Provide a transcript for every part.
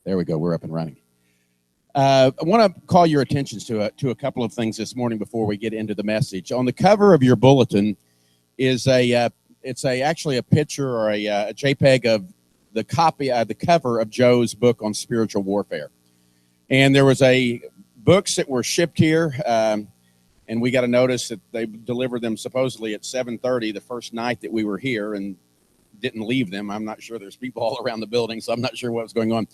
There we go. We're up and running. I want to call your attentions to a couple of things this morning before we get into the message. On the cover of your bulletin is actually a picture or a JPEG of the cover of Joe's book on spiritual warfare. And there was books that were shipped here, and we got a notice that they delivered them supposedly at 7:30 the first night that we were here and didn't leave them. I'm not sure. There's people all around the building, so I'm not sure what's going on.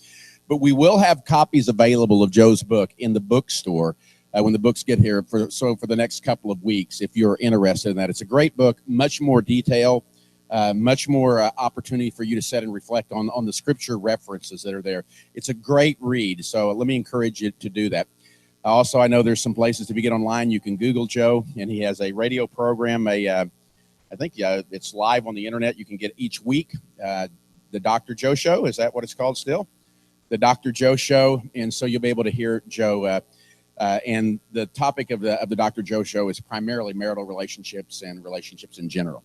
But we will have copies available of Joe's book in the bookstore when the books get here for the next couple of weeks, if you're interested in that. It's a great book, much more detail, much more opportunity for you to sit and reflect on the scripture references that are there. It's a great read, so let me encourage you to do that. Also, I know there's some places if you get online, you can Google Joe, and he has a radio program, I think it's live on the internet. You can get each week, the Dr. Joe Show. Is that what it's called still? The Dr. Joe Show. And so you'll be able to hear Joe. And the topic of the Dr. Joe Show is primarily marital relationships and relationships in general.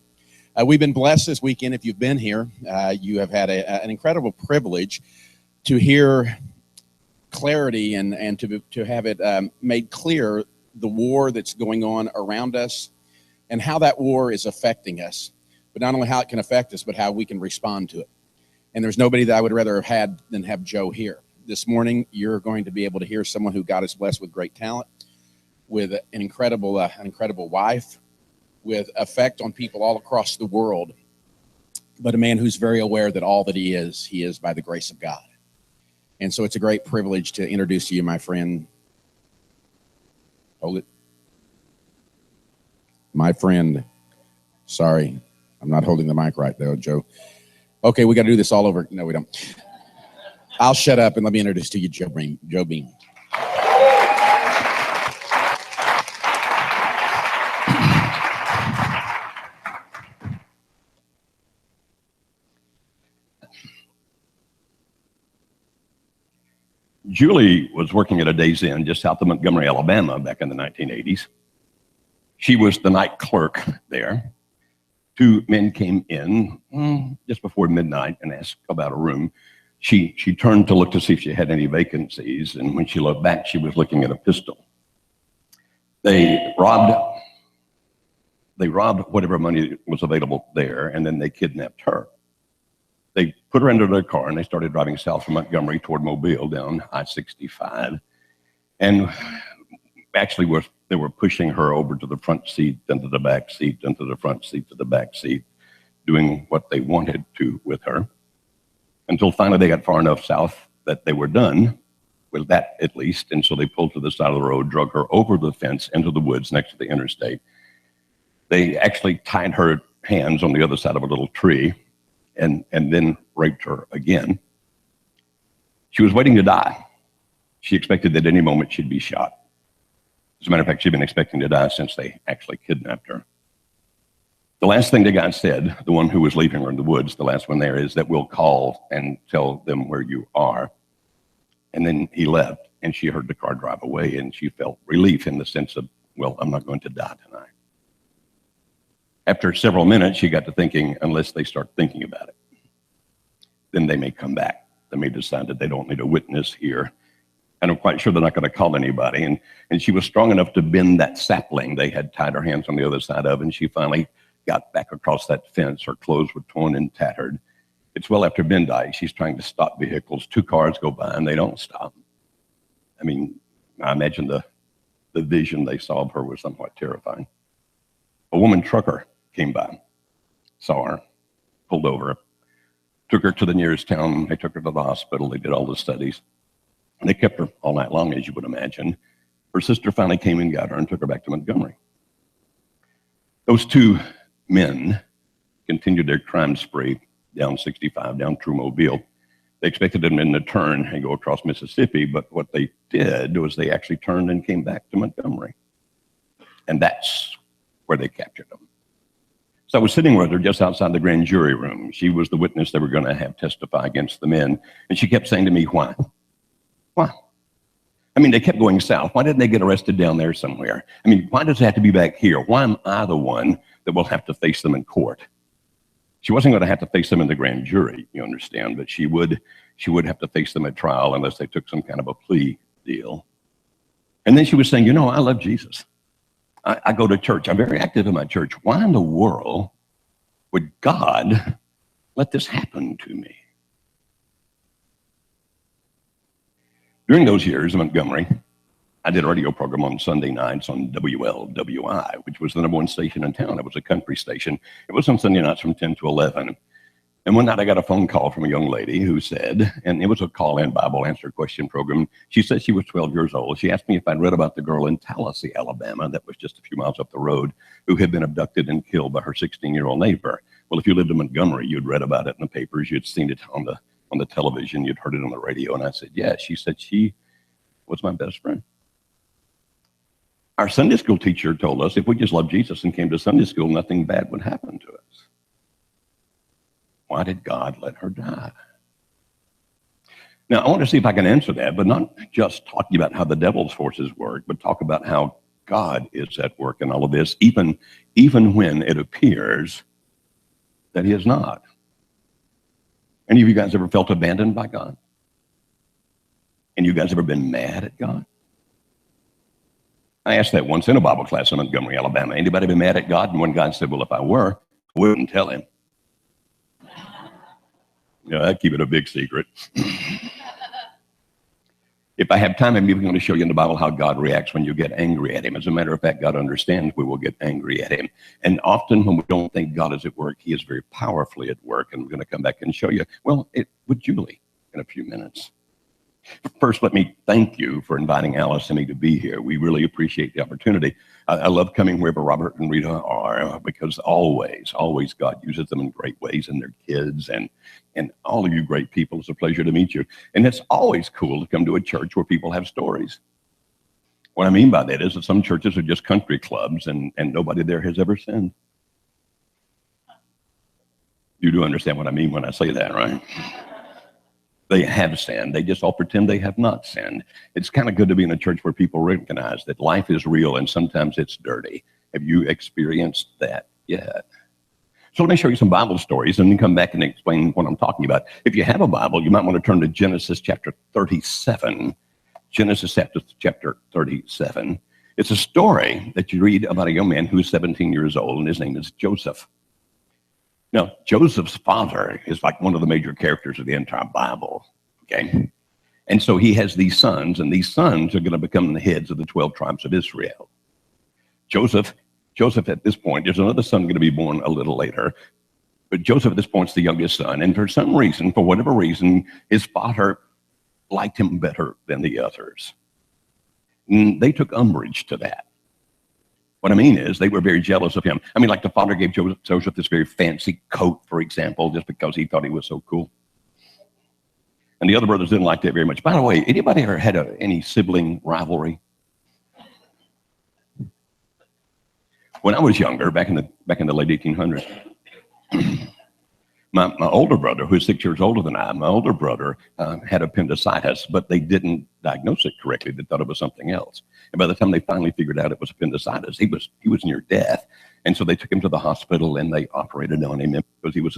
We've been blessed this weekend. If you've been here, you have had an incredible privilege to hear clarity and to have it made clear the war that's going on around us and how that war is affecting us, but not only how it can affect us, but how we can respond to it. And there's nobody that I would rather have had than have Joe here. This morning, you're going to be able to hear someone who God has blessed with great talent, with an incredible wife, with effect on people all across the world, but a man who's very aware that all that he is by the grace of God. And so it's a great privilege to introduce to you, my friend. Hold it. My friend. Sorry, I'm not holding the mic right though, Joe. Okay, we got to do this all over. No, we don't. I'll shut up and let me introduce to you Joe Beam. Julie was working at a Days Inn just south of Montgomery, Alabama back in the 1980s. She was the night clerk there. Two men came in just before midnight and asked about a room. She turned to look to see if she had any vacancies, and when she looked back, she was looking at a pistol. They robbed whatever money was available there, and then they kidnapped her. They put her into their car, and they started driving south from Montgomery toward Mobile down I-65. And actually, they were pushing her over to the front seat, then to the back seat, then to the front seat, to the back seat, doing what they wanted to with her, until finally they got far enough south that they were done with that, at least. And so they pulled to the side of the road, drug her over the fence into the woods next to the interstate. They actually tied her hands on the other side of a little tree and then raped her again. She was waiting to die. She expected that any moment she'd be shot. As a matter of fact, she'd been expecting to die since they actually kidnapped her. The last thing the guy said, the one who was leaving her in the woods, the last one there, is that we'll call and tell them where you are. And then he left, and she heard the car drive away, and she felt relief in the sense of, well, I'm not going to die tonight. After several minutes, she got to thinking, unless they start thinking about it, then they may come back. They may decide that they don't need a witness here. And I'm quite sure they're not going to call anybody. And she was strong enough to bend that sapling they had tied her hands on the other side of, and she finally got back across that fence. Her clothes were torn and tattered. It's well after midnight. She's trying to stop vehicles. Two cars go by, and they don't stop. I mean, I imagine the vision they saw of her was somewhat terrifying. A woman trucker came by, saw her, pulled over, took her to the nearest town. They took her to the hospital. They did all the studies. And they kept her all night long, as you would imagine. Her sister finally came and got her and took her back to Montgomery. Those two men continued their crime spree down 65, down through Mobile. They expected them to turn and go across Mississippi, but what they did was they actually turned and came back to Montgomery. And that's where they captured them. So I was sitting with her just outside the grand jury room. She was the witness they were going to have testify against the men. And she kept saying to me, why? Why? I mean, they kept going south. Why didn't they get arrested down there somewhere? I mean, why does it have to be back here? Why am I the one that will have to face them in court? She wasn't going to have to face them in the grand jury, you understand, but she would she would have to face them at trial unless they took some kind of a plea deal. And then she was saying, you know, I love Jesus. I go to church. I'm very active in my church. Why in the world would God let this happen to me? During those years in Montgomery, I did a radio program on Sunday nights on WLWI, which was the #1 station in town. It was a country station. It was on Sunday nights from 10 to 11. And one night I got a phone call from a young lady who said, and it was a call-in Bible answer question program. She said she was 12 years old. She asked me if I'd read about the girl in Tallahassee, Alabama, that was just a few miles up the road, who had been abducted and killed by her 16-year-old neighbor. Well, if you lived in Montgomery, you'd read about it in the papers. You'd seen it on the television. You'd heard it on the radio. And I said, yeah. She said she was my best friend. Our Sunday school teacher told us if we just loved Jesus and came to Sunday school, nothing bad would happen to us. Why did God let her die? Now, I want to see if I can answer that, but not just talking about how the devil's forces work, but talk about how God is at work in all of this, even when it appears that he is not. Any of you guys ever felt abandoned by God? And you guys ever been mad at God? I asked that once in a Bible class in Montgomery, Alabama. Anybody been mad at God? And one guy said, well, if I were, I wouldn't tell him. You know, I'd keep it a big secret. If I have time, I'm even going to show you in the Bible how God reacts when you get angry at him. As a matter of fact, God understands we will get angry at him. And often when we don't think God is at work, he is very powerfully at work. And we're going to come back and show you, well, with Julie in a few minutes. First, let me thank you for inviting Alice and me to be here. We really appreciate the opportunity. I love coming wherever Robert and Rita are because always God uses them in great ways and their kids and all of you great people. It's a pleasure to meet you. And it's always cool to come to a church where people have stories. What I mean by that is that some churches are just country clubs and nobody there has ever sinned. You do understand what I mean when I say that, right? They have sinned. They just all pretend they have not sinned. It's kind of good to be in a church where people recognize that life is real and sometimes it's dirty. Have you experienced that yet? So let me show you some Bible stories and then come back and explain what I'm talking about. If you have a Bible, you might want to turn to Genesis chapter 37. Genesis chapter 37. It's a story that you read about a young man who's 17 years old, and his name is Joseph. Now, Joseph's father is like one of the major characters of the entire Bible, okay? And so he has these sons, and these sons are going to become the heads of the 12 tribes of Israel. Joseph at this point, there's another son going to be born a little later, but Joseph at this point is the youngest son, and for some reason, for whatever reason, his father liked him better than the others. And they took umbrage to that. What I mean is they were very jealous of him. I mean, like the father gave Joseph this very fancy coat, for example, just because he thought he was so cool. And the other brothers didn't like that very much. By the way, anybody ever had any sibling rivalry? When I was younger, back in the late 1800s, my older brother, who's 6 years older than I, my older brother had appendicitis, but they didn't diagnose it correctly. They thought it was something else. And by the time they finally figured out it was appendicitis, he was near death. And so they took him to the hospital and they operated on him because he was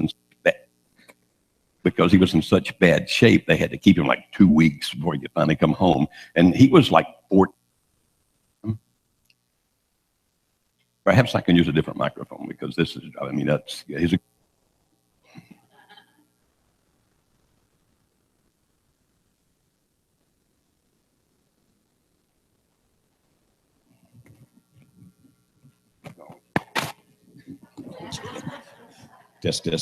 in such bad shape. They had to keep him like 2 weeks before he could finally come home. And he was like 14. Perhaps I can use a different microphone because this is, I mean, he's a Test.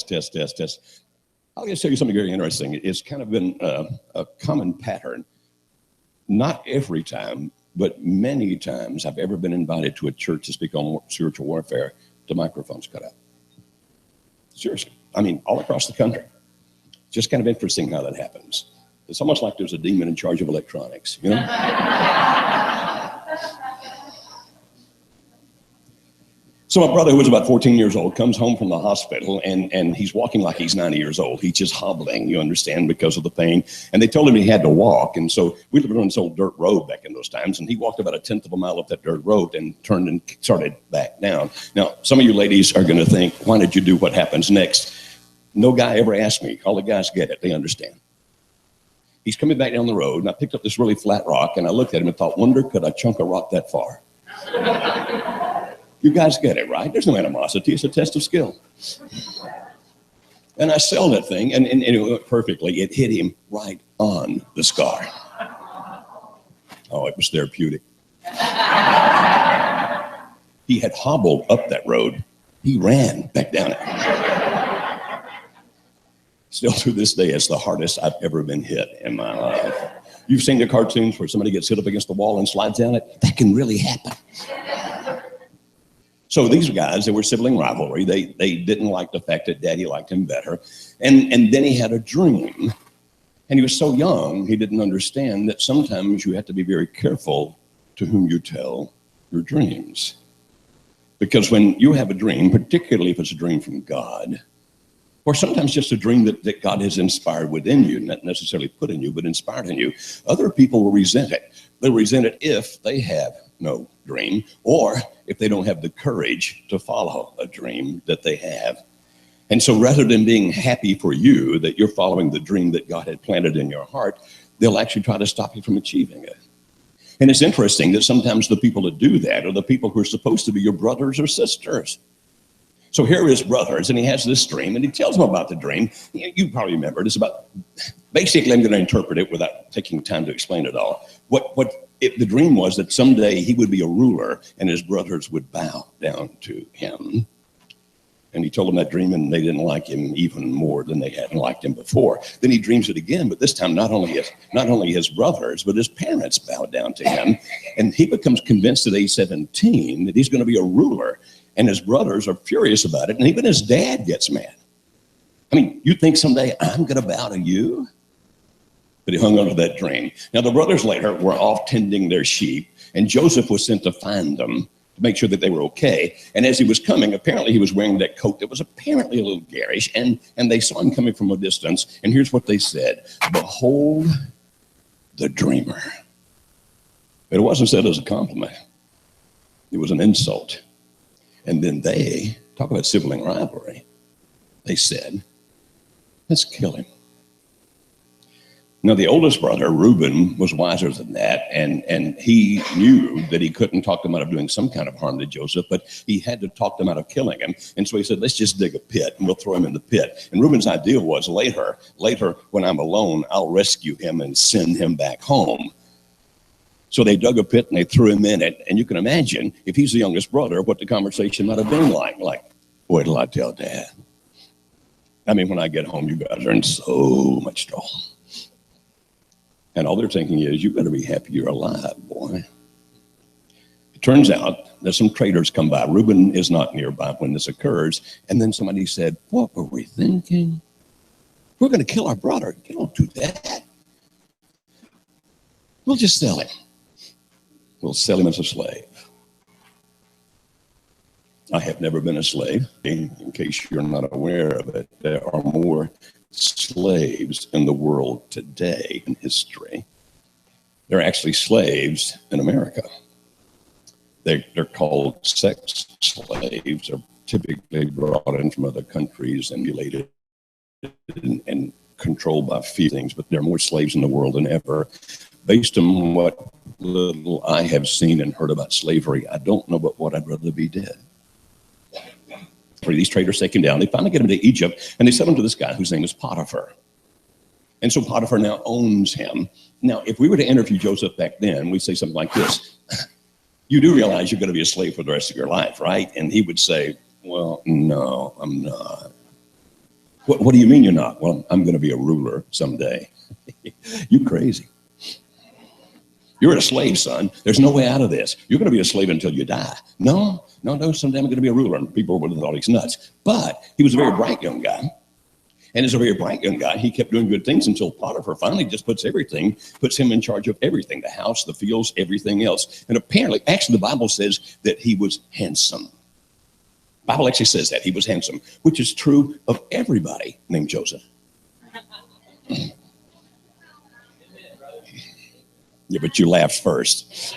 I'll just tell you something very interesting. It's kind of been a common pattern. Not every time, but many times I've ever been invited to a church to speak on spiritual warfare, the microphone's cut out. Seriously. I mean, all across the country. Just kind of interesting how that happens. It's almost like there's a demon in charge of electronics, you know? So my brother, who was about 14 years old, comes home from the hospital, and he's walking like he's 90 years old. He's just hobbling, you understand, because of the pain. And they told him he had to walk. And so we lived on this old dirt road back in those times, and he walked about 1/10 of a mile up that dirt road and turned and started back down. Now, some of you ladies are going to think, why did you do what happens next? No guy ever asked me. All the guys get it. They understand. He's coming back down the road, and I picked up this really flat rock, and I looked at him and thought, wonder could I chunk a rock that far? You guys get it, right? There's no animosity. It's a test of skill. And I sailed that thing, and it went perfectly. It hit him right on the scar. Oh, it was therapeutic. He had hobbled up that road. He ran back down it. Still to this day, it's the hardest I've ever been hit in my life. You've seen the cartoons where somebody gets hit up against the wall and slides down it? That can really happen. So these guys, they were sibling rivalry. They didn't like the fact that Daddy liked him better. And then he had a dream. And he was so young, he didn't understand that sometimes you have to be very careful to whom you tell your dreams. Because when you have a dream, particularly if it's a dream from God, or sometimes just a dream that God has inspired within you, not necessarily put in you, but inspired in you, other people will resent it. They'll resent it if they have no dream, or if they don't have the courage to follow a dream that they have. And so rather than being happy for you that you're following the dream that God had planted in your heart, they'll actually try to stop you from achieving it. And it's interesting that sometimes the people that do that are the people who are supposed to be your brothers or sisters. So here are his brothers, and he has this dream, and he tells them about the dream. You probably remember it. It's about, basically, I'm going to interpret it without taking time to explain it all. The dream was that someday he would be a ruler, and his brothers would bow down to him. And he told them that dream, and they didn't like him even more than they hadn't liked him before. Then he dreams it again, but this time not only his brothers, but his parents bowed down to him. And he becomes convinced at age 17 that he's going to be a ruler. And his brothers are furious about it, and even his dad gets mad. I mean, you think someday I'm going to bow to you? But he hung on to that dream. Now, the brothers later were off tending their sheep, and Joseph was sent to find them to make sure that they were okay. And as he was coming, apparently he was wearing that coat that was apparently a little garish, and they saw him coming from a distance, and here's what they said: "Behold the dreamer." But it wasn't said as a compliment. It was an insult. And then they, talk about sibling rivalry, they said, "Let's kill him." Now, the oldest brother, Reuben, was wiser than that, and he knew that he couldn't talk them out of doing some kind of harm to Joseph, but he had to talk them out of killing him. And so he said, "Let's just dig a pit, and we'll throw him in the pit." And Reuben's idea was, later, when I'm alone, I'll rescue him and send him back home. So they dug a pit and they threw him in it. And you can imagine, if he's the youngest brother, what the conversation might have been like. Like, "Wait till I tell Dad. I mean, when I get home, you guys are in so much trouble." And all they're thinking is, "You better be happy you're alive, boy." It turns out that some traders come by. Reuben is not nearby when this occurs. And then somebody said, "What were we thinking? We're going to kill our brother. You don't do that. We'll just sell him. We'll sell him as a slave." I have never been a slave. In case you're not aware of it, there are more slaves in the world today in history. There are actually slaves in America. They're called sex slaves. They're typically brought in from other countries and mutilated and controlled by feelings, but there are more slaves in the world than ever. Based on what little I have seen and heard about slavery, I don't know but what I'd rather be dead. These traders take him down. They finally get him to Egypt, and they sell him to this guy whose name is Potiphar. And so Potiphar now owns him. Now, if we were to interview Joseph back then, we'd say something like this: "You do realize you're going to be a slave for the rest of your life, right?" And he would say, "Well, no, I'm not." What do you mean you're not?" "Well, I'm going to be a ruler someday." You crazy. You're a slave, son. There's no way out of this. You're going to be a slave until you die. No, someday I'm going to be a ruler. And people would have thought he's nuts. But he was a very bright young guy. And as a very bright young guy, he kept doing good things until Potiphar finally just puts him in charge of everything: the house, the fields, everything else. And apparently, actually, the Bible says that he was handsome. The Bible actually says that he was handsome, which is true of everybody named Joseph. Yeah, but you laughed first.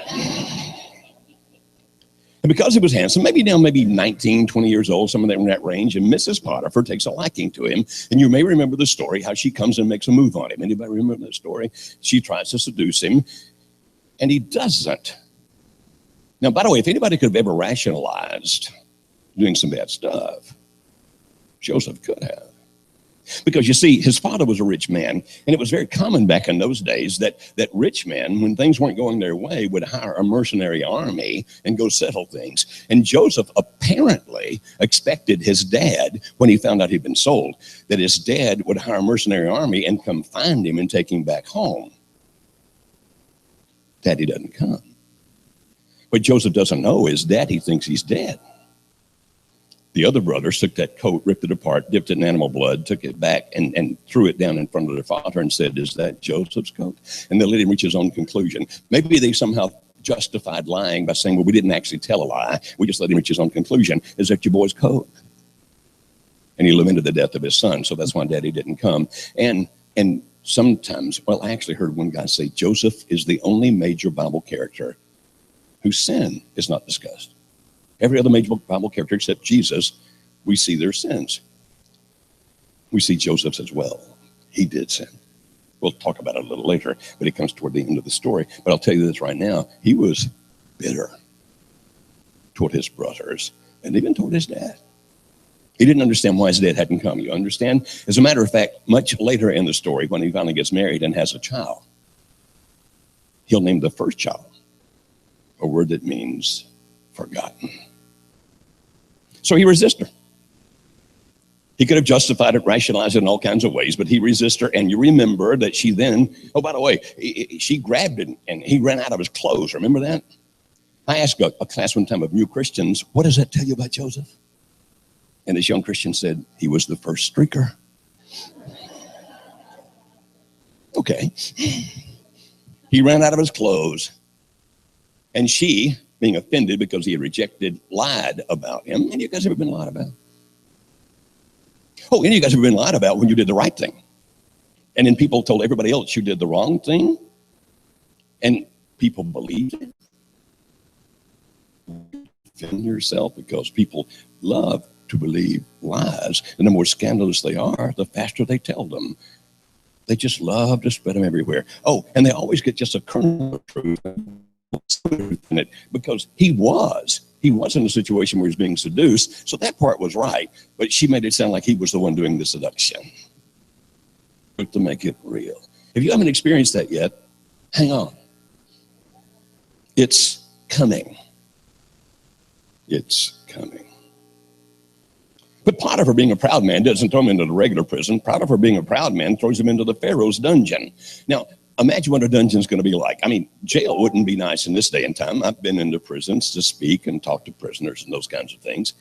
And because he was handsome, maybe 19, 20 years old, some of them in that range, and Mrs. Potiphar takes a liking to him. And you may remember the story, how she comes and makes a move on him. Anybody remember that story? She tries to seduce him, and he doesn't. Now, by the way, if anybody could have ever rationalized doing some bad stuff, Joseph could have. Because you see, his father was a rich man, and it was very common back in those days that rich men, when things weren't going their way, would hire a mercenary army and go settle things. And Joseph apparently expected his dad, when he found out he'd been sold, that his dad would hire a mercenary army and come find him and take him back home. Daddy doesn't come. What Joseph doesn't know is Daddy thinks he's dead. The other brothers took that coat, ripped it apart, dipped it in animal blood, took it back, and threw it down in front of their father and said, "Is that Joseph's coat?" And they let him reach his own conclusion. Maybe they somehow justified lying by saying, well, we didn't actually tell a lie. We just let him reach his own conclusion. Is that your boy's coat? And he lamented the death of his son, so that's why Daddy didn't come. And sometimes, well, I actually heard one guy say, Joseph is the only major Bible character whose sin is not discussed. Every other major Bible character except Jesus, we see their sins. We see Joseph's as well. He did sin. We'll talk about it a little later, but it comes toward the end of the story. But I'll tell you this right now. He was bitter toward his brothers and even toward his dad. He didn't understand why his dad hadn't come. You understand? As a matter of fact, much later in the story, when he finally gets married and has a child, he'll name the first child a word that means forgotten. So he resists her. He could have justified it, rationalized it in all kinds of ways, but he resists her. And you remember that she then, oh, by the way, she grabbed it and he ran out of his clothes. Remember that? I asked a class one time of new Christians, what does that tell you about Joseph? And this young Christian said, he was the first streaker. Okay. He ran out of his clothes. And she, being offended because he had rejected, lied about him. Any of you guys ever been lied about? Oh, any of you guys ever been lied about when you did the right thing? And then people told everybody else you did the wrong thing? And people believed it? Defend yourself, because people love to believe lies. And the more scandalous they are, the faster they tell them. They just love to spread them everywhere. Oh, and they always get just a kernel of truth in it, because he was in a situation where he was being seduced, so that part was right, but she made it sound like he was the one doing the seduction. But to make it real, if you haven't experienced that yet, hang on. It's coming. It's coming. But Potiphar, being a proud man, doesn't throw him into the regular prison. Potiphar, being a proud man, throws him into the Pharaoh's dungeon. Now, imagine what a dungeon's going to be like. I mean, jail wouldn't be nice in this day and time. I've been into prisons to speak and talk to prisoners and those kinds of things.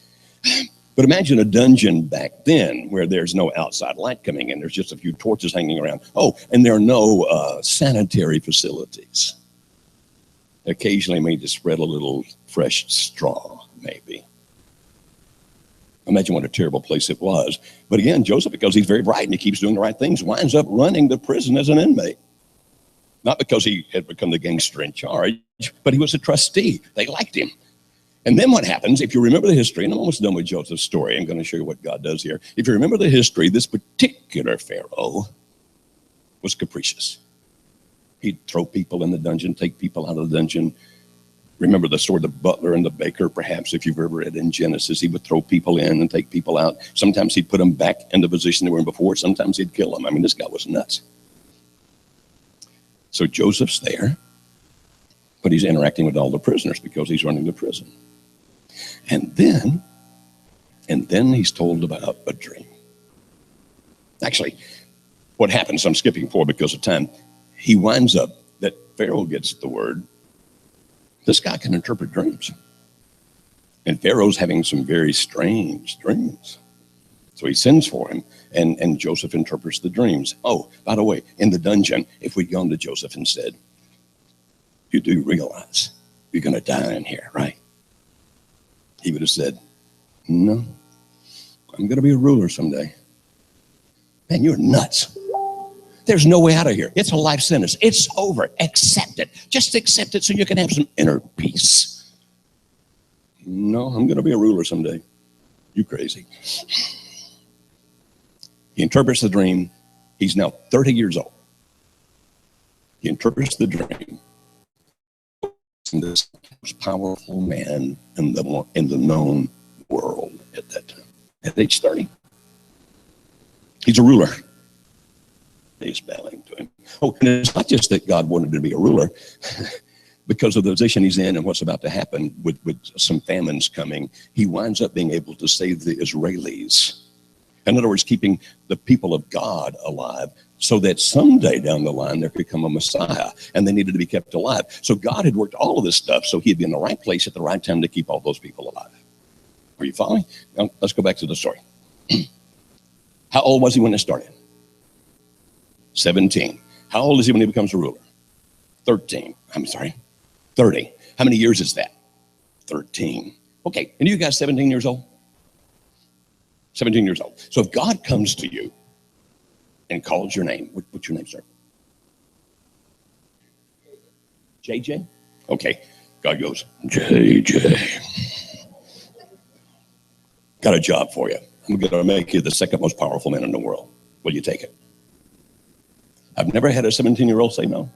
But imagine a dungeon back then where there's no outside light coming in. There's just a few torches hanging around. Oh, and there are no sanitary facilities. Occasionally, maybe to spread a little fresh straw, maybe. Imagine what a terrible place it was. But again, Joseph, because he's very bright and he keeps doing the right things, winds up running the prison as an inmate. Not because he had become the gangster in charge, but he was a trustee. They liked him. And then what happens, if you remember the history, and I'm almost done with Joseph's story, I'm going to show you what God does here. If you remember the history, this particular Pharaoh was capricious. He'd throw people in the dungeon, take people out of the dungeon. Remember the story of the butler and the baker, perhaps, if you've ever read in Genesis. He would throw people in and take people out. Sometimes he'd put them back in the position they were in before. Sometimes he'd kill them. I mean, this guy was nuts. So Joseph's there, but he's interacting with all the prisoners because he's running the prison. And then he's told about a dream. Actually, what happens, I'm skipping forward because of time, he winds up that Pharaoh gets the word, this guy can interpret dreams. And Pharaoh's having some very strange dreams. So he sends for him, and Joseph interprets the dreams. Oh, by the way, in the dungeon, if we'd gone to Joseph and said, you do realize you're going to die in here, right? He would have said, no, I'm going to be a ruler someday. Man, you're nuts. There's no way out of here. It's a life sentence. It's over. Accept it. Just accept it so you can have some inner peace. No, I'm going to be a ruler someday. You crazy. He interprets the dream. He's now 30 years old. He interprets the dream. This most powerful man in the known world at that time, at age 30. He's a ruler. He's bowing to him. Oh, and it's not just that God wanted to be a ruler. Because of the position he's in and what's about to happen with some famines coming, he winds up being able to save the Israelis. In other words, keeping the people of God alive so that someday down the line there could come a Messiah, and they needed to be kept alive. So God had worked all of this stuff so he'd be in the right place at the right time to keep all those people alive. Are you following? Now, let's go back to the story. How old was he when it started? 17. How old is he when he becomes a ruler? 13. I'm sorry. 30. How many years is that? 13. Okay, and you guys 17 years old? 17 years old. So if God comes to you and calls your name, what's your name, sir? JJ? Okay, God goes, JJ. Got a job for you. I'm going to make you the second most powerful man in the world. Will you take it? I've never had a 17-year-old say no.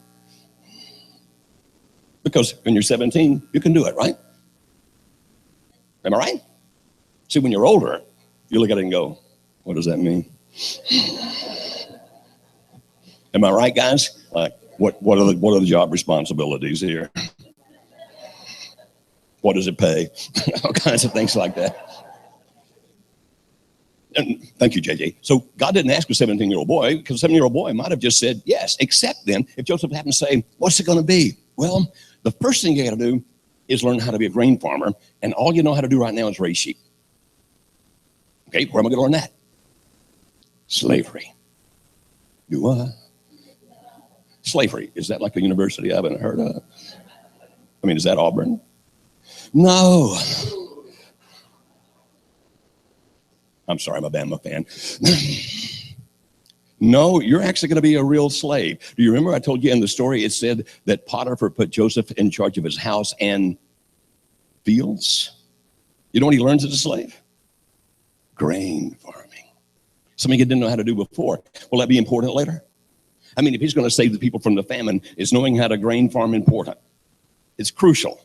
Because when you're 17, you can do it, right? Am I right? See, when you're older, you look at it and go, what does that mean? Am I right, guys? Like, what are the job responsibilities here? What does it pay? All kinds of things like that. And thank you, JJ. So God didn't ask a 17-year-old boy, because a 17-year-old boy might have just said yes, except then if Joseph happened to say, what's it going to be? Well, the first thing you got to do is learn how to be a grain farmer, and all you know how to do right now is raise sheep. Okay, where am I going to learn that? Slavery. Do what? Slavery. Is that like a university I haven't heard of? I mean, is that Auburn? No. I'm sorry, I'm a Bama fan. No, you're actually going to be a real slave. Do you remember I told you in the story, it said that Potiphar put Joseph in charge of his house and fields? You know what he learns as a slave? Grain farming. Something he didn't know how to do before. Will that be important later? I mean, if he's going to save the people from the famine, is knowing how to grain farm important? It's crucial.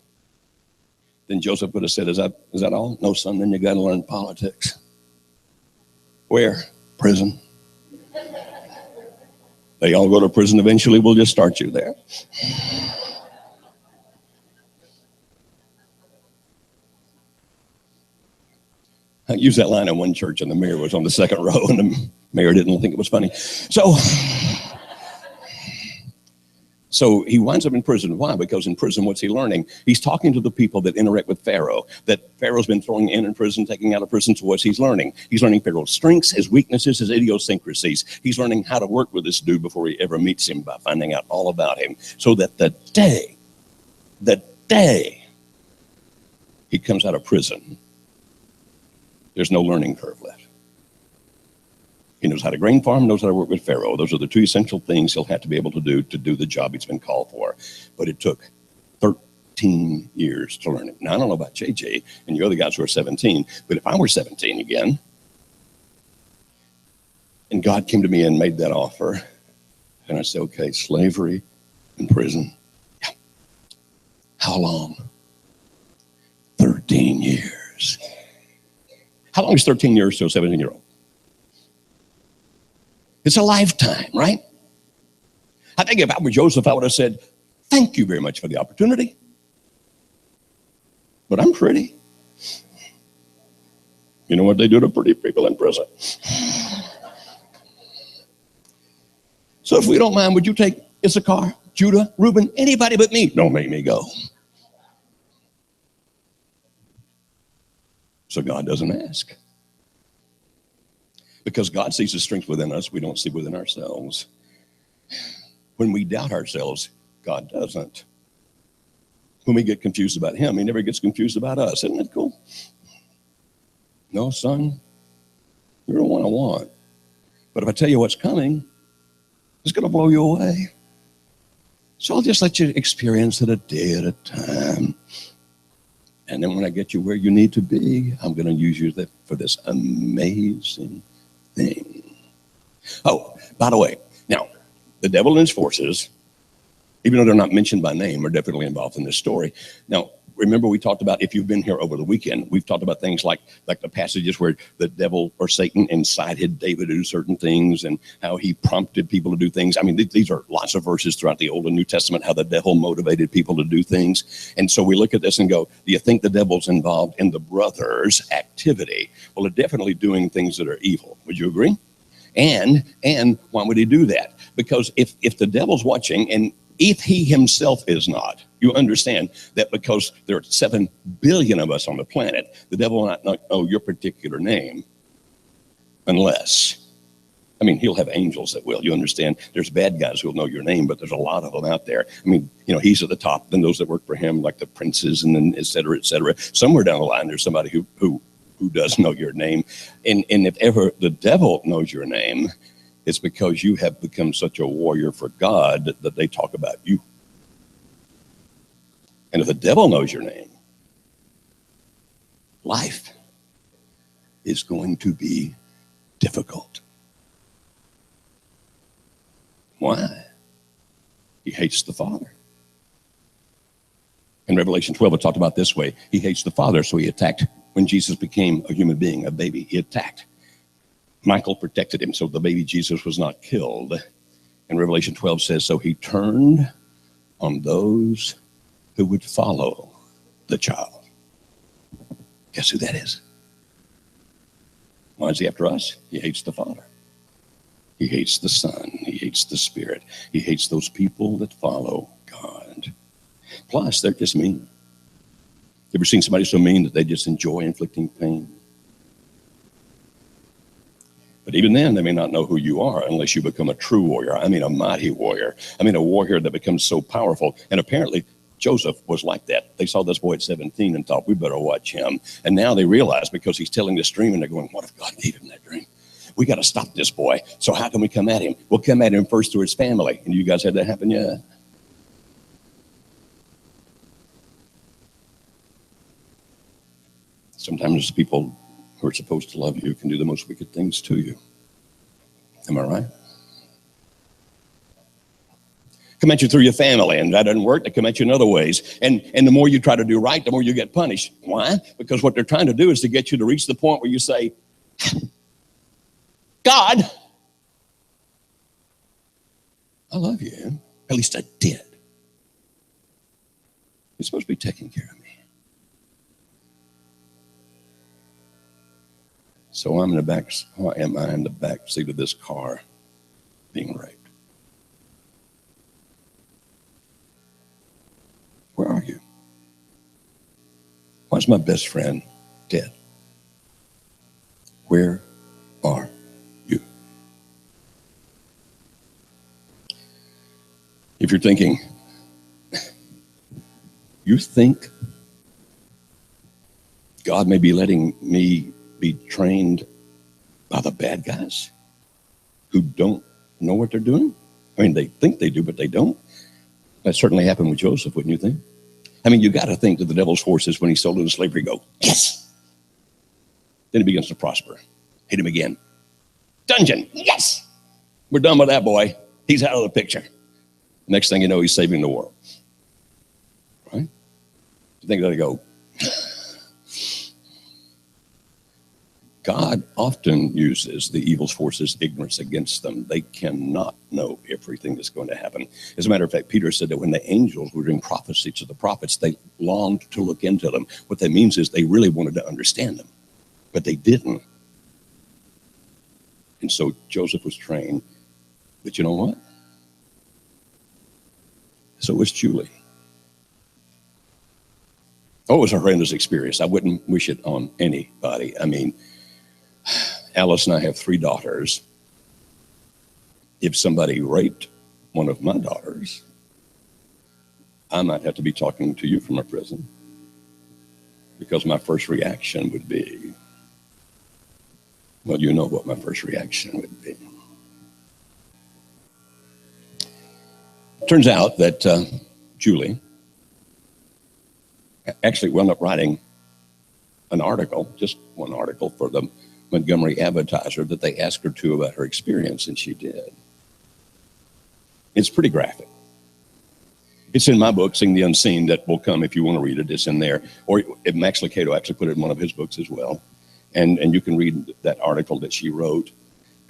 Then Joseph would have said, is that all? No, son, then you got to learn politics. Where? Prison. They all go to prison eventually. We'll just start you there. I used that line in one church, and the mayor was on the second row, and the mayor didn't think it was funny. So he winds up in prison. Why? Because in prison, what's he learning? He's talking to the people that interact with Pharaoh, that Pharaoh's been throwing in prison, taking out of prison. So what's he's learning? He's learning Pharaoh's strengths, his weaknesses, his idiosyncrasies. He's learning how to work with this dude before he ever meets him by finding out all about him. So that the day he comes out of prison, there's no learning curve left. He knows how to grain farm, knows how to work with Pharaoh. Those are the two essential things he'll have to be able to do the job he's been called for. But it took 13 years to learn it. Now, I don't know about JJ and you other guys who are 17, but if I were 17 again, and God came to me and made that offer, and I said, okay, slavery and prison. Yeah. How long? 13 years. How long is 13 years to a 17-year-old? It's a lifetime, right? I think if I were Joseph, I would have said, thank you very much for the opportunity, but I'm pretty. You know what they do to pretty people in prison? So if we don't mind, would you take Issachar, Judah, Reuben, anybody but me? Don't make me go. So God doesn't ask. Because God sees the strength within us, we don't see within ourselves. When we doubt ourselves, God doesn't. When we get confused about him, he never gets confused about us. Isn't that cool? No, son, you're the one I want. But if I tell you what's coming, it's going to blow you away. So I'll just let you experience it a day at a time. And then when I get you where you need to be, I'm going to use you for this amazing thing. Oh, by the way, now, the devil and his forces, even though they're not mentioned by name, are definitely involved in this story. Now, remember we talked about, if you've been here over the weekend, we've talked about things like the passages where the devil or Satan incited David to do certain things and how he prompted people to do things. I mean, these are lots of verses throughout the Old and New Testament, how the devil motivated people to do things. And so we look at this and go, do you think the devil's involved in the brothers' activity? Well, they're definitely doing things that are evil. Would you agree? And why would he do that? Because if the devil's watching, and if he himself is not, you understand that because there are 7 billion of us on the planet, the devil will not know your particular name unless, I mean, he'll have angels that will. You understand? There's bad guys who will know your name, but there's a lot of them out there. I mean, he's at the top, then those that work for him, like the princes, and then et cetera, et cetera. Somewhere down the line, there's somebody who does know your name. And if ever the devil knows your name, it's because you have become such a warrior for God that they talk about you. And if the devil knows your name, life is going to be difficult. Why? He hates the Father. In Revelation 12, it talked about this way. He hates the Father, so he attacked. When Jesus became a human being, a baby, he attacked. Michael protected him, so the baby Jesus was not killed. And Revelation 12 says, so he turned on those who would follow the child. Guess who that is? Why is he after us? He hates the Father. He hates the Son. He hates the Spirit. He hates those people that follow God. Plus, they're just mean. You ever seen somebody so mean that they just enjoy inflicting pain? But even then, they may not know who you are unless you become a true warrior. I mean, a mighty warrior. I mean, a warrior that becomes so powerful. And apparently, Joseph was like that. They saw this boy at 17 and thought, we better watch him. And now they realize, because he's telling this dream, and they're going, what if God gave him that dream? We got to stop this boy. So how can we come at him? We'll come at him first through his family. And you guys had that happen yet? Sometimes people who are supposed to love you can do the most wicked things to you. Am I right? Come at you through your family, and that doesn't work. They come at you in other ways. And the more you try to do right, the more you get punished. Why? Because what they're trying to do is to get you to reach the point where you say, God, I love you. At least I did. You're supposed to be taking care of me. So I'm in the back. Why am I in the back seat of this car being raped? Where are you? Why's my best friend dead? Where are you? If you're thinking, you think God may be letting me be trained by the bad guys who don't know what they're doing? I mean, they think they do, but they don't. That certainly happened with Joseph, wouldn't you think? I mean, you got to think that the devil's forces, when he sold into slavery, go, yes! Then he begins to prosper. Hit him again. Dungeon, yes! We're done with that boy. He's out of the picture. Next thing you know, he's saving the world. Right? You think they go, God often uses the evil's forces' ignorance against them. They cannot know everything that's going to happen. As a matter of fact, Peter said that when the angels were doing prophecy to the prophets, they longed to look into them. What that means is they really wanted to understand them, but they didn't. And so Joseph was trained. But you know what? So was Julie. Oh, it was a horrendous experience. I wouldn't wish it on anybody. I mean, Alice and I have 3 daughters. If somebody raped one of my daughters, I might have to be talking to you from a prison, because my first reaction would be, well, you know what my first reaction would be. Turns out that Julie actually wound up writing an article, just one article for the Montgomery Advertiser that they asked her to about her experience, and she did. It's pretty graphic. It's in my book, Sing the Unseen, that will come if you want to read it. It's in there. Or Max Lucado actually put it in one of his books as well. And you can read that article that she wrote.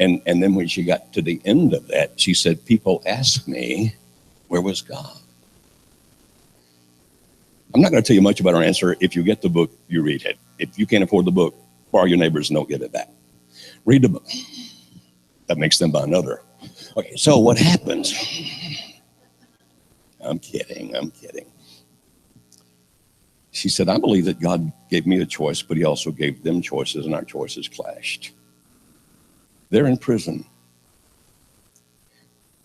And then when she got to the end of that, she said, people ask me, where was God? I'm not going to tell you much about her answer. If you get the book, you read it. If you can't afford the book, borrow your neighbors and don't get it back. Read the book. That makes them buy another. Okay, so what happens? I'm kidding. She said, I believe that God gave me a choice, but he also gave them choices, and our choices clashed. They're in prison.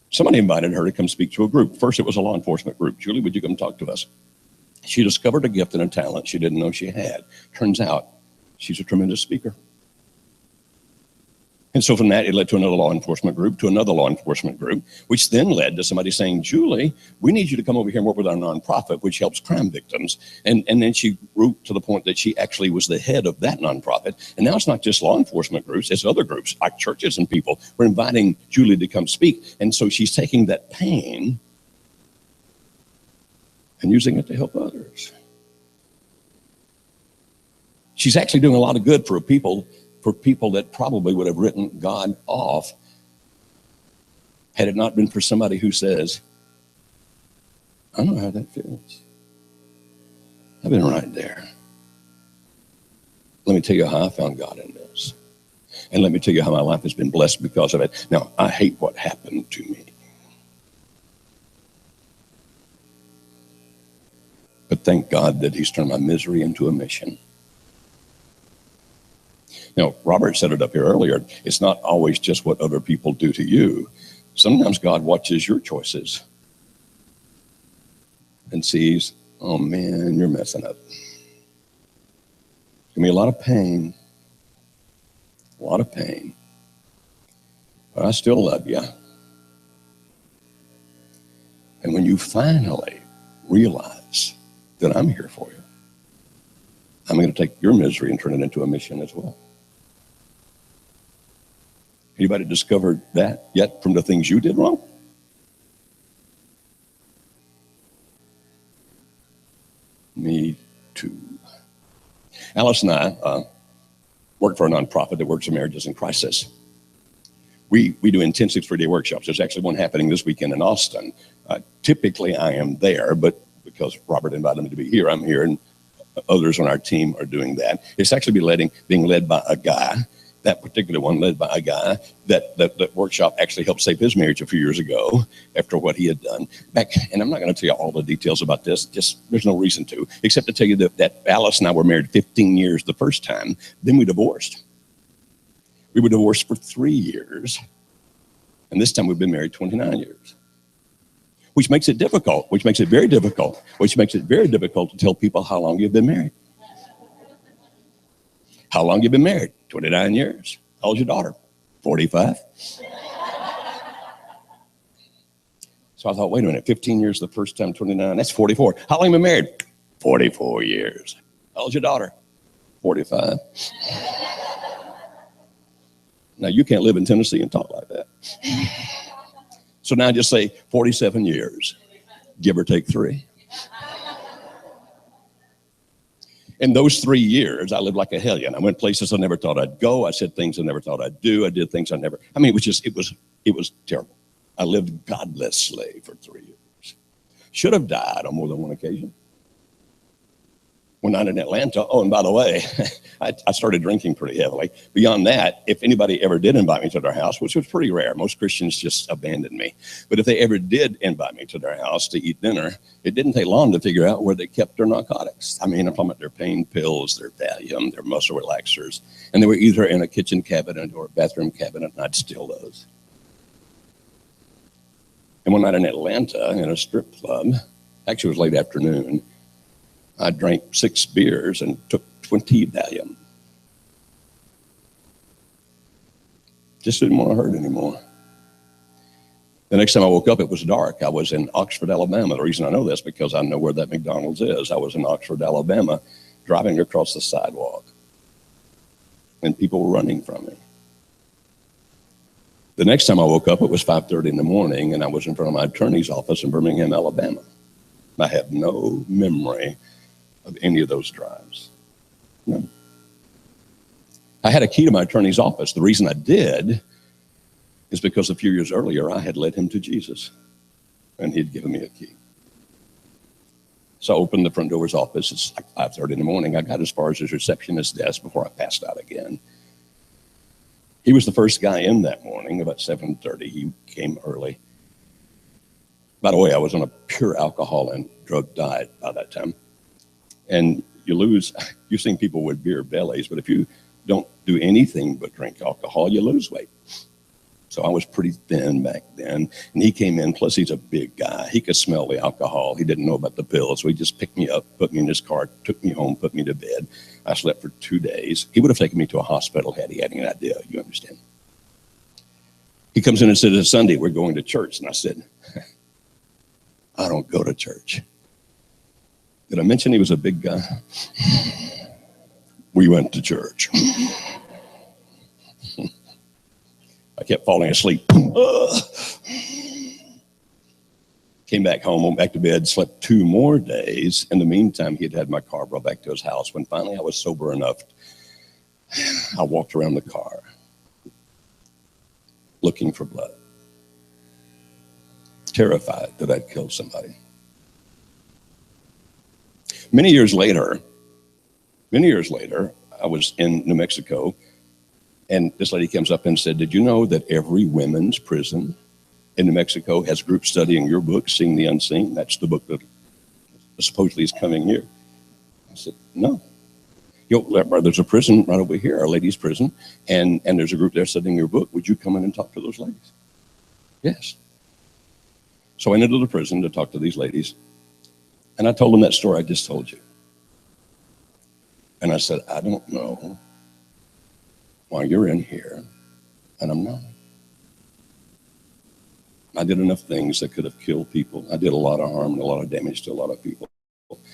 Somebody invited her to come speak to a group. First, it was a law enforcement group. Julie, would you come talk to us? She discovered a gift and a talent she didn't know she had. Turns out, she's a tremendous speaker. And so from that, it led to another law enforcement group, to another law enforcement group, which then led to somebody saying, Julie, we need you to come over here and work with our nonprofit, which helps crime victims. And then she grew to the point that she actually was the head of that nonprofit. And now it's not just law enforcement groups, it's other groups, like churches and people. We're inviting Julie to come speak. And so she's taking that pain and using it to help others. She's actually doing a lot of good for people that probably would have written God off had it not been for somebody who says, I know how that feels. I've been right there. Let me tell you how I found God in this. And let me tell you how my life has been blessed because of it. Now, I hate what happened to me. But thank God that he's turned my misery into a mission. Now, Robert said it up here earlier. It's not always just what other people do to you. Sometimes God watches your choices and sees, oh man, you're messing up. It's going to be a lot of pain. But I still love you. And when you finally realize that I'm here for you, I'm going to take your misery and turn it into a mission as well. Anybody discovered that yet from the things you did wrong? Me too. Alice and I work for a nonprofit that works in marriages in crisis. We do intensive 3-day workshops. There's actually one happening this weekend in Austin. Typically, I am there, but because Robert invited me to be here, I'm here, and others on our team are doing that. It's actually being led by a guy. That particular one led by a guy that workshop actually helped save his marriage a few years ago after what he had done back. And I'm not going to tell you all the details about this. Just there's no reason to, except to tell you that Alice and I were married 15 years the first time. Then we divorced. We were divorced for 3 years. And this time we've been married 29 years. Which makes it difficult, which makes it very difficult to tell people how long you've been married. How long you been married? 29 years. How old's your daughter? 45. So I thought, wait a minute, 15 years the first time, 29, that's 44. How long you been married? 44 years. How old's your daughter? 45. Now, you can't live in Tennessee and talk like that. So now just say 47 years, give or take 3. In those 3 years, I lived like a hellion. I went places I never thought I'd go. I said things I never thought I'd do. I did things it was terrible. I lived godlessly for 3 years. Should have died on more than one occasion. When not in Atlanta, oh, and by the way, I started drinking pretty heavily. Beyond that, if anybody ever did invite me to their house, which was pretty rare, most Christians just abandoned me. But if they ever did invite me to their house to eat dinner, it didn't take long to figure out where they kept their narcotics. I mean, I'm talking about their pain pills, their Valium, their muscle relaxers. And they were either in a kitchen cabinet or a bathroom cabinet, and I'd steal those. And one night in Atlanta, in a strip club, actually it was late afternoon, I drank 6 beers and took 20 Valium. Just didn't want to hurt anymore. The next time I woke up, it was dark. I was in Oxford, Alabama. The reason I know this is because I know where that McDonald's is. I was in Oxford, Alabama, driving across the sidewalk, and people were running from me. The next time I woke up, it was 5:30 in the morning, and I was in front of my attorney's office in Birmingham, Alabama. I have no memory of any of those drives. No. I had a key to my attorney's office. The reason I did is because a few years earlier, I had led him to Jesus, and he'd given me a key. So I opened the front door of his office. It's like 5:30 in the morning. I got as far as his receptionist's desk before I passed out again. He was the first guy in that morning, about 7:30. He came early. By the way, I was on a pure alcohol and drug diet by that time. And you've seen people with beer bellies, but if you don't do anything but drink alcohol, you lose weight. So I was pretty thin back then, and he came in, plus he's a big guy. He could smell the alcohol. He didn't know about the pills, so he just picked me up, put me in his car, took me home, put me to bed. I slept for 2 days. He would have taken me to a hospital had he had any idea, you understand. He comes in and said, "It's Sunday, we're going to church." And I said, "I don't go to church." Did I mention he was a big guy? We went to church. I kept falling asleep. Came back home, went back to bed, slept 2 more days. In the meantime, he had my car brought back to his house. When finally I was sober enough, I walked around the car looking for blood, terrified that I'd killed somebody. Many years later, I was in New Mexico, and this lady comes up and said, "Did you know that every women's prison in New Mexico has group studying your book, Seeing the Unseen?" That's the book that supposedly is coming here. I said, "No. There's a prison right over here, Our Lady's prison, and there's a group there studying your book. Would you come in and talk to those ladies?" Yes. So I went into the prison to talk to these ladies, and I told them that story I just told you. And I said, "I don't know why you're in here, and I'm not. I did enough things that could have killed people. I did a lot of harm and a lot of damage to a lot of people.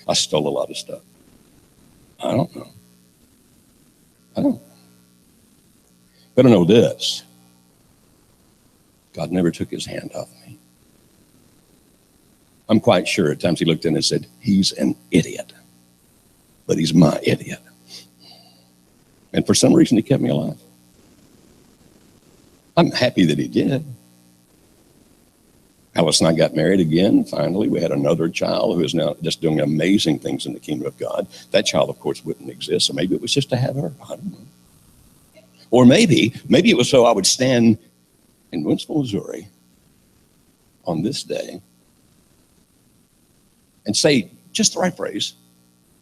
I stole a lot of stuff. I don't know. I don't. But I know this. God never took his hand off me. I'm quite sure at times he looked in and said, he's an idiot, but he's my idiot. And for some reason, he kept me alive. I'm happy that he did. Alice and I got married again. Finally, we had another child who is now just doing amazing things in the kingdom of God. That child, of course, wouldn't exist. So maybe it was just to have her. I don't know. Or maybe it was so I would stand in Winsville, Missouri on this day and say just the right phrase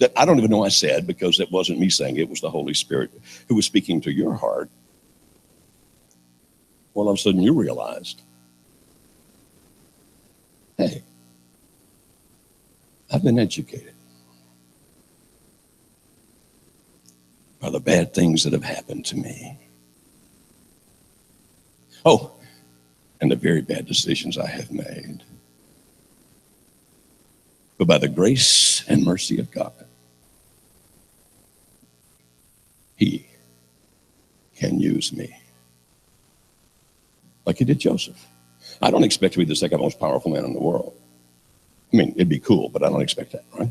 that I don't even know I said, because it wasn't me saying it, it was the Holy Spirit who was speaking to your heart. Well, all of a sudden you realized, hey, I've been educated by the bad things that have happened to me. Oh, and the very bad decisions I have made. But by the grace and mercy of God, he can use me like he did Joseph. I don't expect to be the second most powerful man in the world. I mean, it'd be cool, but I don't expect that, right?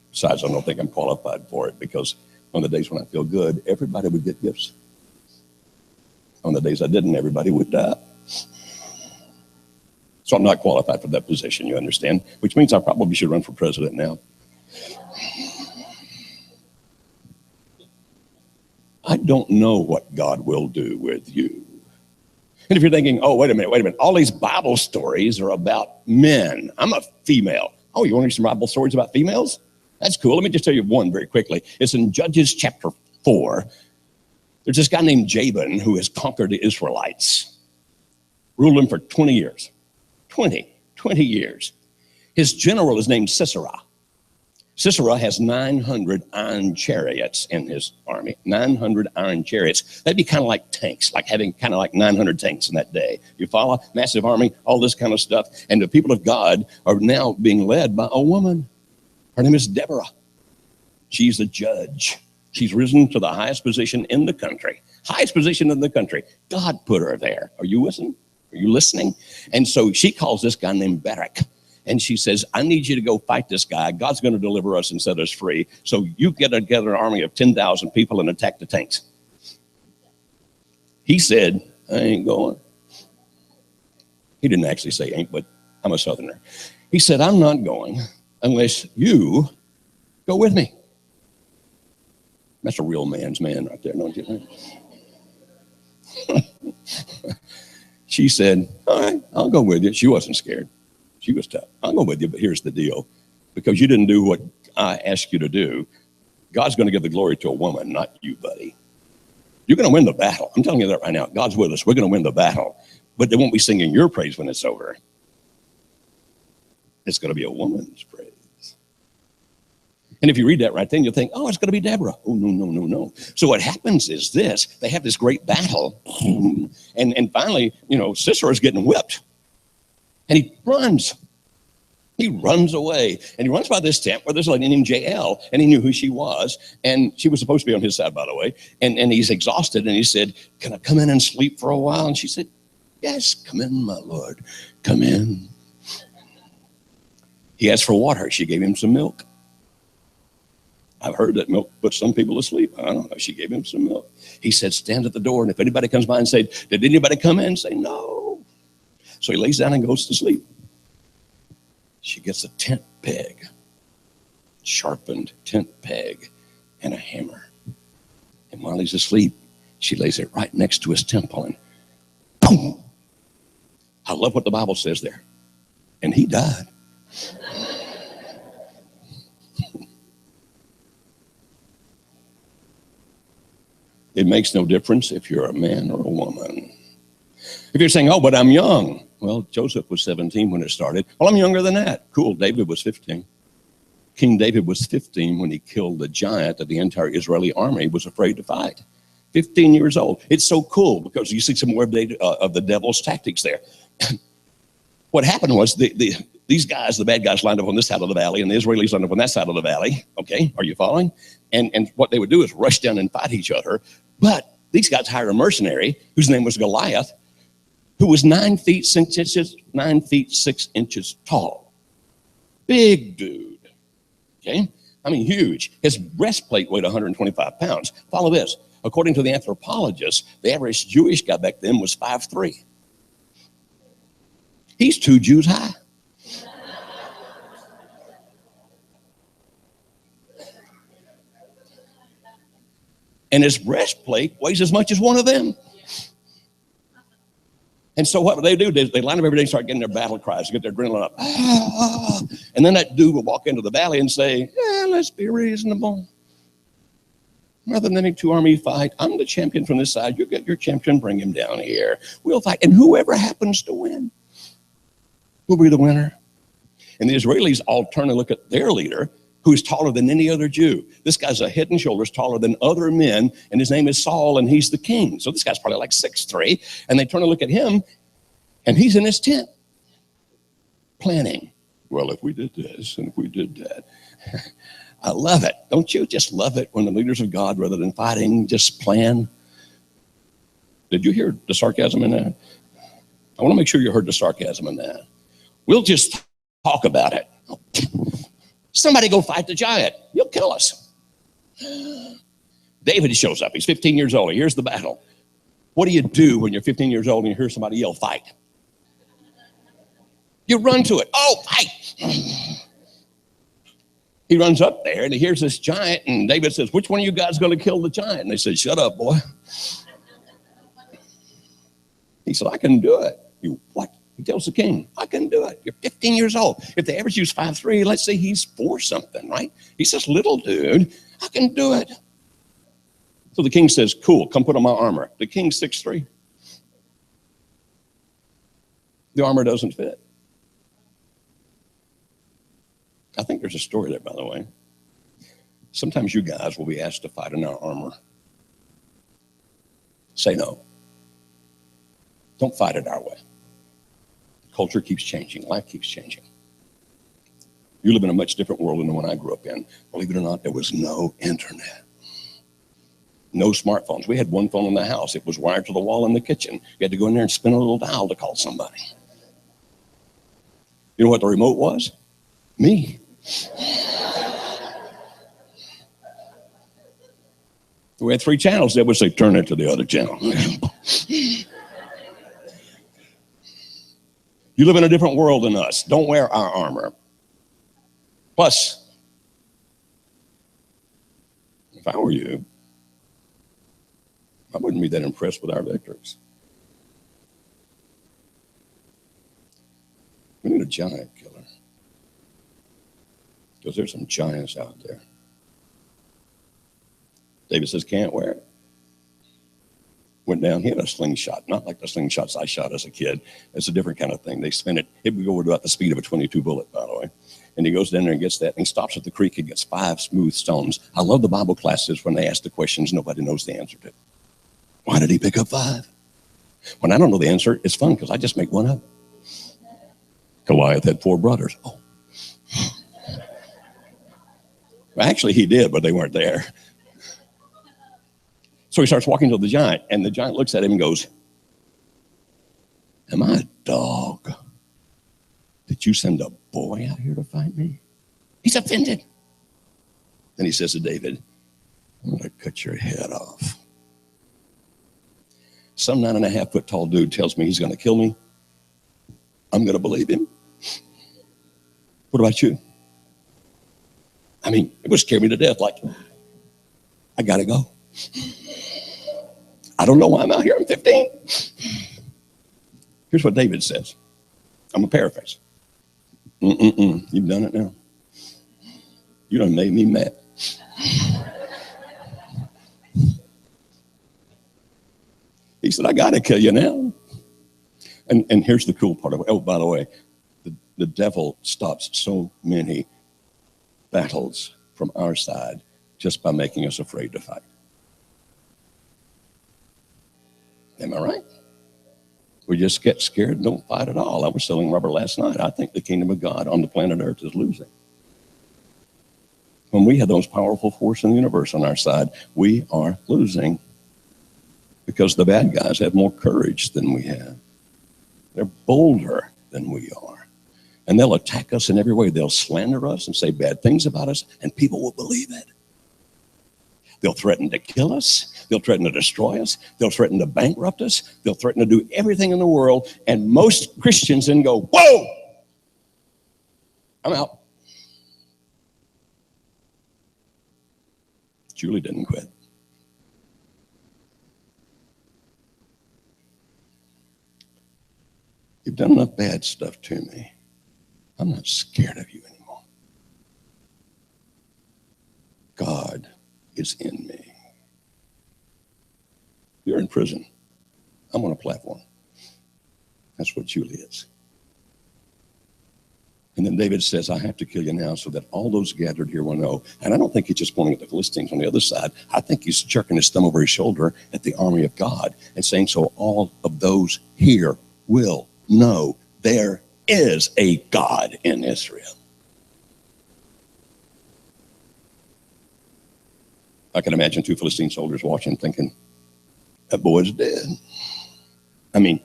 Besides, I don't think I'm qualified for it, because on the days when I feel good, everybody would get gifts. On the days I didn't, everybody would die. So I'm not qualified for that position, you understand? Which means I probably should run for president now. I don't know what God will do with you. And if you're thinking, oh, wait a minute, all these Bible stories are about men. I'm a female. Oh, you want to hear some Bible stories about females? That's cool. Let me just tell you one very quickly. It's in Judges chapter 4. There's this guy named Jabin who has conquered the Israelites, ruled them for 20 years. 20 years. His general is named Sisera. Sisera has 900 iron chariots in his army. 900 iron chariots. That'd be kind of like tanks, like having kind of like 900 tanks in that day. You follow? Massive army, all this kind of stuff. And the people of God are now being led by a woman. Her name is Deborah. She's a judge. She's risen to the highest position in the country. Highest position in the country. God put her there. Are you listening? Are you listening? And so she calls this guy named Barak. And she says, I need you to go fight this guy. God's going to deliver us and set us free. So you get together an army of 10,000 people and attack the tanks. He said, I ain't going. He didn't actually say ain't, but I'm a Southerner. He said, I'm not going unless you go with me. That's a real man's man right there, don't you think? She said, all right, I'll go with you. She wasn't scared. She was tough. I'll go with you, but here's the deal. Because you didn't do what I asked you to do, God's going to give the glory to a woman, not you, buddy. You're going to win the battle. I'm telling you that right now. God's with us. We're going to win the battle. But they won't be singing your praise when it's over. It's going to be a woman's praise. And if you read that right then, you'll think, oh, it's going to be Deborah. Oh, no, no, no, no. So what happens is this. They have this great battle. And finally, Sisera's getting whipped. And he runs. He runs away. And he runs by this tent where there's a lady named Jael, and he knew who she was. And she was supposed to be on his side, by the way. And he's exhausted, and he said, can I come in and sleep for a while? And she said, yes, come in, my lord. Come in. He asked for water. She gave him some milk. I've heard that milk puts some people to sleep. I don't know. She gave him some milk. He said, stand at the door. And if anybody comes by and say, did anybody come in? Say, no. So he lays down and goes to sleep. She gets a tent peg, sharpened tent peg, and a hammer. And while he's asleep, she lays it right next to his temple. And boom! I love what the Bible says there. And he died. It makes no difference if you're a man or a woman. If you're saying, oh, but I'm young. Well, Joseph was 17 when it started. Well, I'm younger than that. Cool, David was 15. King David was 15 when he killed the giant that the entire Israeli army was afraid to fight. 15 years old. It's so cool because you see some more of the devil's tactics there. What happened was these guys, the bad guys, lined up on this side of the valley, and the Israelis lined up on that side of the valley. Okay, are you following? And what they would do is rush down and fight each other. But these guys hired a mercenary whose name was Goliath, who was 9 feet 6 inches tall. Big dude. Okay? I mean, huge. His breastplate weighed 125 pounds. Follow this. According to the anthropologists, the average Jewish guy back then was 5'3". He's 2 Jews high. And his breastplate weighs as much as one of them. And so what they do is they line up every day and start getting their battle cries, get their adrenaline up. And then that dude will walk into the valley and say, let's be reasonable. Rather than any 2-army fight, I'm the champion from this side. You get your champion, bring him down here. We'll fight. And whoever happens to win will be the winner. And the Israelis all turn and look at their leader, who is taller than any other Jew. This guy's a head and shoulders taller than other men, and his name is Saul, and he's the king. So this guy's probably like 6'3", and they turn and look at him, and he's in his tent, planning. Well, if we did this, and if we did that. I love it. Don't you just love it when the leaders of God, rather than fighting, just plan? Did you hear the sarcasm in that? I want to make sure you heard the sarcasm in that. We'll just talk about it. Somebody go fight the giant. He'll kill us. David shows up. He's 15 years old. He hears the battle. What do you do when you're 15 years old and you hear somebody yell, fight? You run to it. Oh, fight. He runs up there and he hears this giant, and David says, which one of you guys going to kill the giant? And they said, shut up, boy. He said, I can do it. You what? He tells the king, I can do it. You're 15 years old. If the average is 5'3", let's say he's 4 something, right? He's this little dude. I can do it. So the king says, cool, come put on my armor. The king's 6'3". The armor doesn't fit. I think there's a story there, by the way. Sometimes you guys will be asked to fight in our armor. Say no. Don't fight it our way. Culture keeps changing. Life keeps changing. You live in a much different world than the one I grew up in. Believe it or not, there was no internet. No smartphones. We had one phone in the house. It was wired to the wall in the kitchen. You had to go in there and spin a little dial to call somebody. You know what the remote was? Me. We had 3 channels. They would say, turn it to the other channel. You live in a different world than us. Don't wear our armor. Plus, if I were you, I wouldn't be that impressed with our victories. We need a giant killer. Because there's some giants out there. David says, can't wear it. Went down, he had a slingshot, not like the slingshots I shot as a kid. It's a different kind of thing. They spin it. It would go about the speed of a .22 bullet, by the way. And he goes down there and gets that, and he stops at the creek and gets 5 smooth stones. I love the Bible classes when they ask the questions nobody knows the answer to. Why did he pick up 5? When I don't know the answer, it's fun because I just make one up. Goliath had 4 brothers. Oh. Well, actually, he did, but they weren't there. So he starts walking to the giant, and the giant looks at him and goes, am I a dog? Did you send a boy out here to fight me? He's offended. Then he says to David, I'm going to cut your head off. Some 9.5-foot tall dude tells me he's going to kill me. I'm going to believe him. What about you? I mean, it would scare me to death. Like, I got to go. I don't know why I'm out here. I'm 15. Here's what David says. I'm going to paraphrase. You've done it now. You done made me mad. He said, I got to kill you now. And here's the cool part of it. Oh, by the way, the devil stops so many battles from our side just by making us afraid to fight. Am I right? We just get scared and don't fight at all. I was telling Robert last night, I think the kingdom of God on the planet Earth is losing. When we have the most powerful force in the universe on our side, we are losing because the bad guys have more courage than we have. They're bolder than we are. And they'll attack us in every way. They'll slander us and say bad things about us, and people will believe it. They'll threaten to kill us. They'll threaten to destroy us. They'll threaten to bankrupt us. They'll threaten to do everything in the world. And most Christians then go, whoa, I'm out. Julie didn't quit. You've done enough bad stuff to me. I'm not scared of you anymore. God is in me. You're in prison. I'm on a platform. That's what Julie is. And then David says, I have to kill you now so that all those gathered here will know. And I don't think he's just pointing at the Philistines on the other side. I think he's jerking his thumb over his shoulder at the army of God and saying, so all of those here will know there is a God in Israel. I can imagine 2 Philistine soldiers watching thinking, that boy's dead. I mean,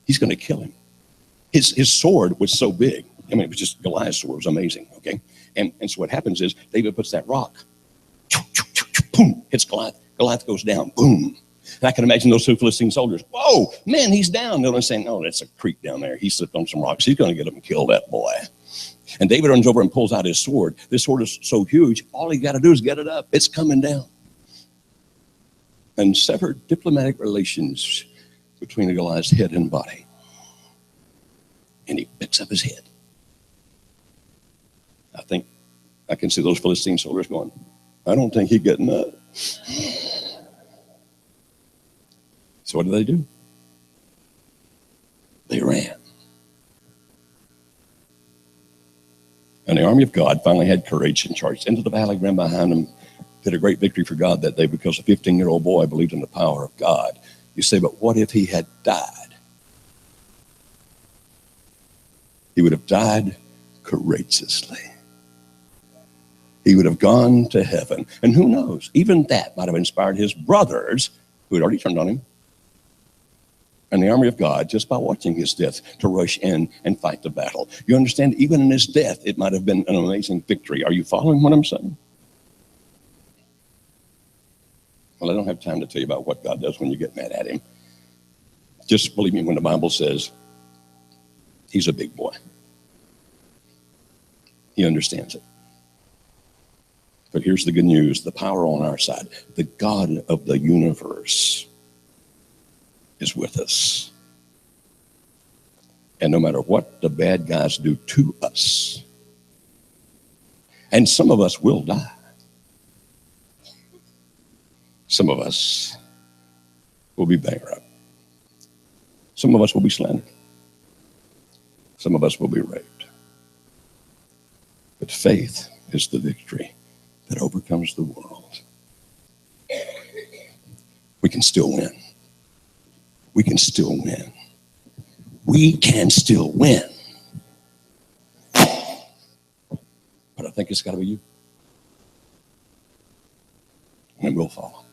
he's going to kill him. His sword was so big. I mean, it was just Goliath's sword. It was amazing, okay? And so what happens is David puts that rock, boom, hits Goliath. Goliath goes down, boom. And I can imagine those 2 Philistine soldiers, whoa, man, he's down. They're saying, no, that's a creek down there. He slipped on some rocks. He's going to get him and kill that boy. And David runs over and pulls out his sword. This sword is so huge, all he got to do is get it up. It's coming down. And severed diplomatic relations between Goliath's head and body. And he picks up his head. I think I can see those Philistine soldiers going, I don't think he's getting up. So what do? They ran. And the army of God finally had courage and charged into the valley, ran behind them. had a great victory for God that day because a 15-year-old boy believed in the power of God. You say, but what if he had died? He would have died courageously. He would have gone to heaven. And who knows, even that might have inspired his brothers, who had already turned on him, and the army of God, just by watching his death, to rush in and fight the battle. You understand, even in his death, it might have been an amazing victory. Are you following what I'm saying? Well, I don't have time to tell you about what God does when you get mad at him. Just believe me when the Bible says he's a big boy. He understands it. But here's the good news, the power on our side. The God of the universe is with us. And no matter what the bad guys do to us, and some of us will die. Some of us will be bankrupt. Some of us will be slandered. Some of us will be raped. But faith is the victory that overcomes the world. We can still win. We can still win. We can still win. But I think it's got to be you. And we'll fall.